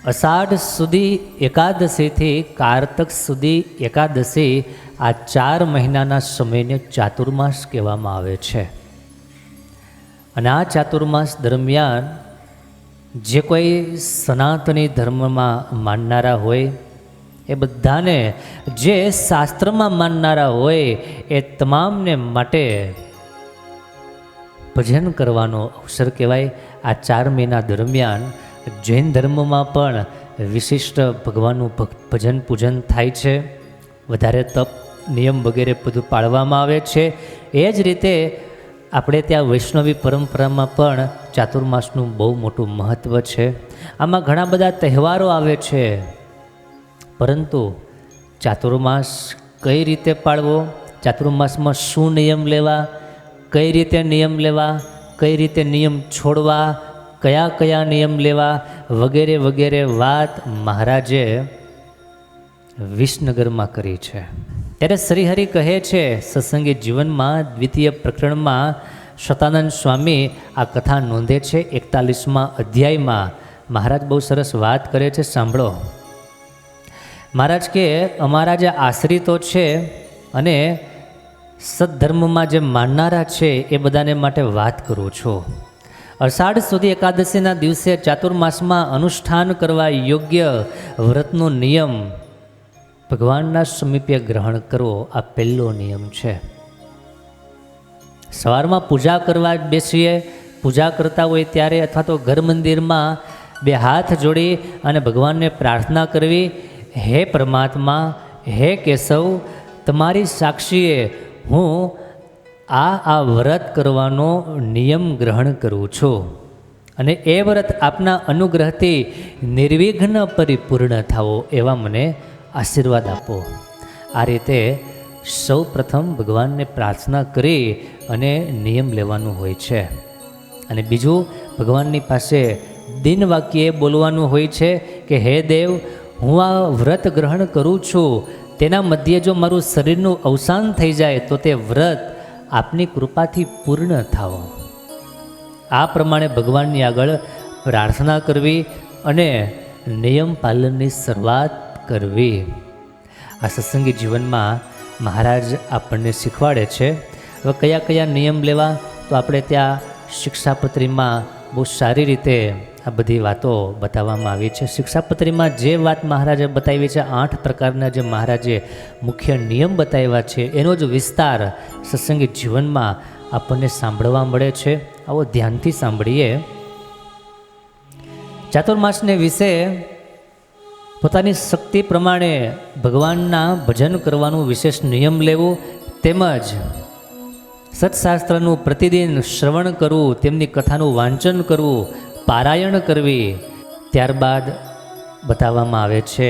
અષાઢ સુધી એકાદશીથી કારતક સુધી એકાદશી આ 4 મહિનાના સમયને ચાતુર્માસ કહેવામાં આવે છે. અને આ ચાતુર્માસ દરમિયાન જે કોઈ સનાતની ધર્મમાં માનનારા હોય એ બધાને, જે શાસ્ત્રમાં માનનારા હોય એ તમામને માટે ભજન કરવાનો અવસર કહેવાય. આ 4 મહિના દરમિયાન જૈન ધર્મમાં પણ વિશિષ્ટ ભગવાનનું ભજન પૂજન થાય છે. વધારે તપ નિયમ વગેરે બધું પાળવામાં આવે છે. એ જ રીતે આપણે ત્યાં વૈષ્ણવી પરંપરામાં પણ ચાતુર્માસનું બહુ મોટું મહત્ત્વ છે. આમાં ઘણા બધા તહેવારો આવે છે, પરંતુ ચાતુર્માસ કઈ રીતે પાળવો, ચાતુર્માસમાં શું નિયમ લેવા, કઈ રીતે નિયમ લેવા, કઈ રીતે નિયમ છોડવા, કયા કયા નિયમ લેવા વગેરે વગેરે વાત મહારાજે વિસનગરમાં કરી છે. ત્યારે શ્રીહરિ કહે છે સત્સંગી જીવનમાં દ્વિતીય પ્રકરણમાં શતાનંદ સ્વામી આ કથા નોંધે છે. 41મા અધ્યાયમાં મહારાજ બહુ સરસ વાત કરે છે, સાંભળો. મહારાજ કે અમારા જે આશ્રિતો છે અને સદ્ધર્મમાં જે માનનારા છે એ બધાને માટે વાત કરું છું. અષાઢ સુધી એકાદશીના દિવસે ચાતુર્માસમાં અનુષ્ઠાન કરવા યોગ્ય વ્રતનો નિયમ ભગવાનના સમીપે ગ્રહણ કરવો, આ પહેલો નિયમ છે. સવારમાં પૂજા કરવા બેસીએ, પૂજા કરતા હોય ત્યારે અથવા તો ઘર મંદિરમાં 2 હાથ જોડી અને ભગવાનને પ્રાર્થના કરવી, હે પરમાત્મા, હે કેશવ, તમારી સાક્ષીએ હું આ વ્રત કરવાનો નિયમ ગ્રહણ કરું છું અને એ વ્રત આપના અનુગ્રહથી નિર્વિઘ્ન પરિપૂર્ણ થાવો એવા મને આશીર્વાદ આપો. આ રીતે સૌ પ્રથમ ભગવાનને પ્રાર્થના કરી અને નિયમ લેવાનું હોય છે. અને બીજું, ભગવાનની પાસે દિન વાક્યે બોલવાનું હોય છે કે હે દેવ, હું આ વ્રત ગ્રહણ કરું છું, તેના મધ્યે જો મારું શરીરનું અવસાન થઈ જાય તો તે વ્રત આપની કૃપાથી પૂર્ણ થાવો. આ પ્રમાણે ભગવાનની આગળ પ્રાર્થના કરવી અને નિયમ પાલનની શરૂઆત કરવી. આ સત્સંગી જીવનમાં મહારાજ આપણને શીખવાડે છે. હવે કયા કયા નિયમ લેવા, તો આપણે ત્યાં શિક્ષાપત્રીમાં બહુ સારી રીતે આ બધી વાતો બતાવવામાં આવી છે. શિક્ષાપત્રીમાં જે વાત મહારાજે બતાવી છે, 8 પ્રકારના જે મહારાજે મુખ્ય નિયમ બતાવ્યા છે, એનો જ વિસ્તાર સત્સંગી જીવનમાં આપણને સાંભળવા મળે છે. આવો ધ્યાનથી સાંભળીએ. ચાતુર્માસને વિશે પોતાની શક્તિ પ્રમાણે ભગવાનના ભજન કરવાનું વિશેષ નિયમ લેવું, તેમજ સત્શાસ્ત્રનું પ્રતિદિન શ્રવણ કરવું, તેમની કથાનું વાંચન કરવું, પારાયણ કરવી. ત્યારબાદ બતાવવામાં આવે છે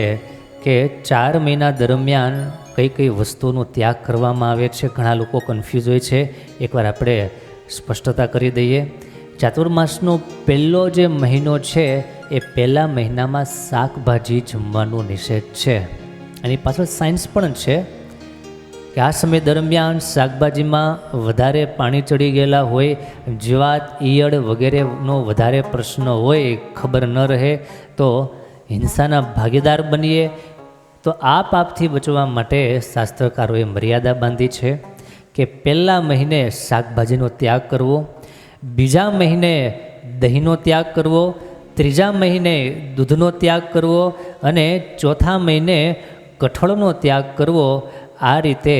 કે 4 મહિના દરમિયાન કઈ કઈ વસ્તુનો ત્યાગ કરવામાં આવે છે. ઘણા લોકો કન્ફ્યુઝ હોય છે, એકવાર આપણે સ્પષ્ટતા કરી દઈએ. ચાતુર્માસનો પહેલો જે મહિનો છે એ પહેલા મહિનામાં શાકભાજી જમવાનો નિષેધ છે. એની પાછળ સાયન્સ પણ છે કે આ સમય દરમિયાન શાકભાજીમાં વધારે પાણી ચડી ગયેલા હોય, જીવાત, ઈયળ વગેરેનો વધારે પ્રશ્ન હોય, ખબર ન રહે તો હિંસાના ભાગીદાર બનીએ. તો આ પાપથી બચવા માટે શાસ્ત્રકારોએ મર્યાદા બાંધી છે કે પહેલા મહિને શાકભાજીનો ત્યાગ કરવો, બીજા મહિને દહીંનો ત્યાગ કરવો, ત્રીજા મહિને દૂધનો ત્યાગ કરવો અને ચોથા મહિને કઠોળનો ત્યાગ કરવો. આ રીતે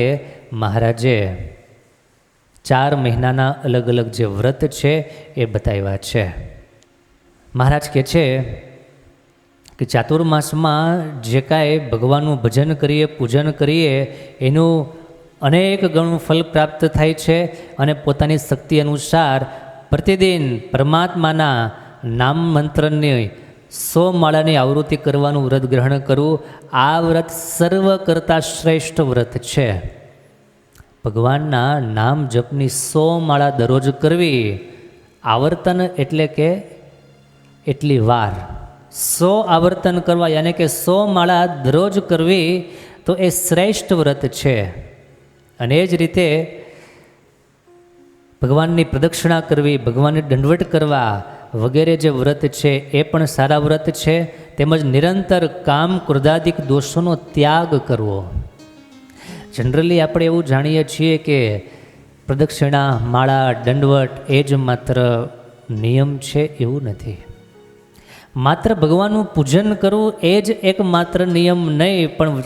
મહારાજે 4 મહિનાના અલગ અલગ જે વ્રત છે એ બતાવ્યા છે. મહારાજ કહે છે કે ચાતુર્માસમાં જે કાંઈ ભગવાનનું ભજન કરીએ, પૂજન કરીએ, એનું અનેક ગણું ફલ પ્રાપ્ત થાય છે અને પોતાની શક્તિ અનુસાર પ્રતિદિન પરમાત્માના નામ મંત્રની 100 માળાની આવૃત્તિ કરવાનું વ્રત ગ્રહણ કરવું. આ વ્રત સર્વ કરતાં શ્રેષ્ઠ વ્રત છે. ભગવાનના નામ જપની 100 માળા દરરોજ કરવી. આવર્તન એટલે કે એટલી વાર 100 આવર્તન કરવા, યાની કે 100 માળા દરરોજ કરવી, તો એ શ્રેષ્ઠ વ્રત છે. અને એ જ રીતે ભગવાનની પ્રદક્ષિણા કરવી, ભગવાનને દંડવટ કરવા વગેરે જે વ્રત છે એ પણ સારા વ્રત છે. તેમજ નિરંતર કામ ક્રોધાદિક દોષોનો ત્યાગ કરવો. જનરલી આપણે એવું જાણીએ છીએ કે પ્રદક્ષિણા, માળા, દંડવટ એ જ માત્ર નિયમ છે એવું નથી. માત્ર ભગવાનનું પૂજન કરવું એ જ એકમાત્ર નિયમ નહીં, પણ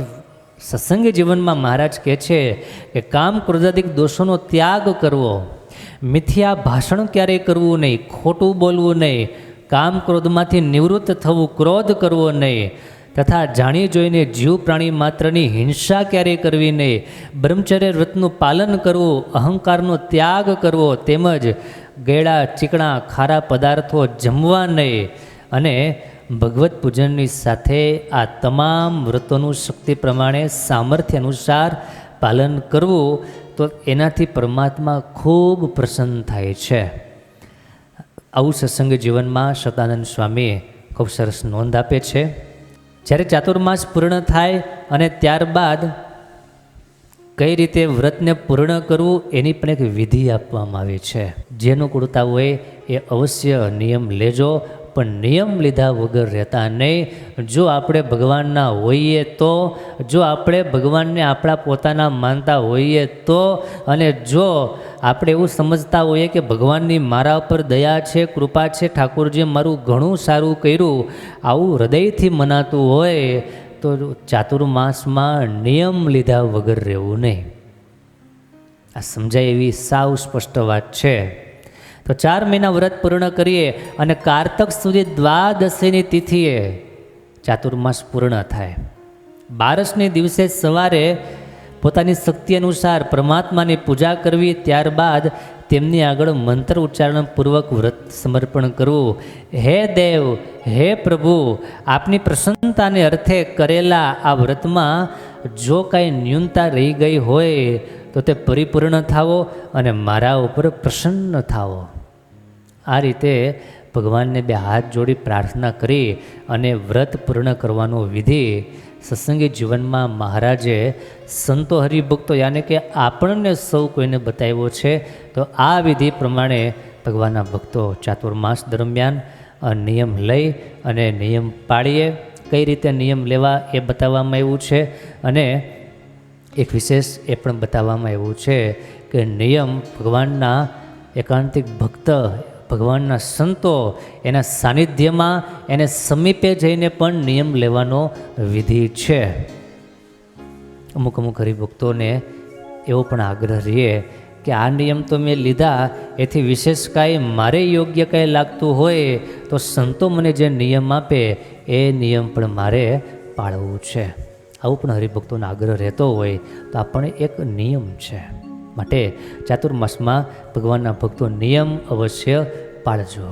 સત્સંગી જીવનમાં મહારાજ કહે છે કે કામ ક્રોધાદિક દોષોનો ત્યાગ કરવો, મિથ્યા ભાષણ ક્યારેય કરવું નહીં, ખોટું બોલવું નહીં, કામ ક્રોધમાંથી નિવૃત્ત થવું, ક્રોધ કરવો નહીં, તથા જાણી જોઈને જીવ પ્રાણી માત્રની હિંસા ક્યારેય કરવી નહીં, બ્રહ્મચર્ય વ્રતનું પાલન કરવું, અહંકારનો ત્યાગ કરવો, તેમજ ગેડા, ચીકણા, ખારા પદાર્થો જમવા નહીં, અને ભગવત પૂજનની સાથે આ તમામ વ્રતોનું શક્તિ પ્રમાણે સામર્થ્ય અનુસાર પાલન કરવું, તો એનાથી પરમાત્મા ખૂબ પ્રસન્ન થાય છે. આવું સત્સંગ જીવનમાં સદાનંદ સ્વામી ખૂબ સરસ નોંધ આપે છે. જ્યારે ચાતુર્માસ પૂર્ણ થાય અને ત્યારબાદ કઈ રીતે વ્રતને પૂર્ણ કરવું એની પણ એક વિધિ આપવામાં આવી છે. જેનું કુળતા હોય એ અવશ્ય નિયમ લેજો, પણ નિયમ લીધા વગર રહેતા નહીં. જો આપણે ભગવાનના હોઈએ તો, જો આપણે ભગવાનને આપણા પોતાના માનતા હોઈએ તો, અને જો આપણે એવું સમજતા હોઈએ કે ભગવાનની મારા ઉપર દયા છે, કૃપા છે, ઠાકોરજીએ મારું ઘણું સારું કર્યું, આવું હૃદયથી મનાતું હોય તો ચાતુર્માસમાં નિયમ લીધા વગર રહેવું નહીં. આ સમજાય એવી સાવ સ્પષ્ટ વાત છે. તો 4 મહિના વ્રત પૂર્ણ કરીએ અને કારતક સુધી દ્વાદશીની તિથિએ ચાતુર્માસ પૂર્ણ થાય. બારસને દિવસે સવારે પોતાની શક્તિ અનુસાર પરમાત્માની પૂજા કરવી, ત્યારબાદ તેમની આગળ મંત્ર ઉચ્ચારણપૂર્વક વ્રત સમર્પણ કરવું. હે દેવ, હે પ્રભુ, આપની પ્રસન્નતાને અર્થે કરેલા આ વ્રતમાં જો કાંઈ ન્યૂનતા રહી ગઈ હોય તો તે પરિપૂર્ણ થાવો અને મારા ઉપર પ્રસન્ન થાવો. આ રીતે ભગવાનને 2 હાથ જોડી પ્રાર્થના કરી અને વ્રત પૂર્ણ કરવાનો વિધિ સત્સંગી જીવનમાં મહારાજે સંતો હરિભક્તો યાને કે આપણને સૌ કોઈને બતાવ્યો છે. તો આ વિધિ પ્રમાણે ભગવાનના ભક્તો ચાતુર્માસ દરમિયાન નિયમ લઈ અને નિયમ પાળીએ. કઈ રીતે નિયમ લેવા એ બતાવવામાં આવ્યું છે, અને એક વિશેષ એ પણ બતાવવામાં આવ્યું છે કે નિયમ ભગવાનના એકાંતિક ભક્ત, ભગવાનના સંતો એના સાનિધ્યમાં એને સમીપે જઈને પણ નિયમ લેવાનો વિધિ છે. અમુક હરિભક્તોને એવો પણ આગ્રહ રહીએ કે આ નિયમ તો મેં લીધા, એથી વિશેષ કાંઈ મારે યોગ્ય કાંઈ લાગતું હોય તો સંતો મને જે નિયમ આપે એ નિયમ પણ મારે પાળવું છે. આવું પણ હરિભક્તોનો આગ્રહ રહેતો હોય તો આ પણ એક નિયમ છે. માટે ચાતુર્માસમાં ભગવાનના ભક્તો નિયમ અવશ્ય પાળજો.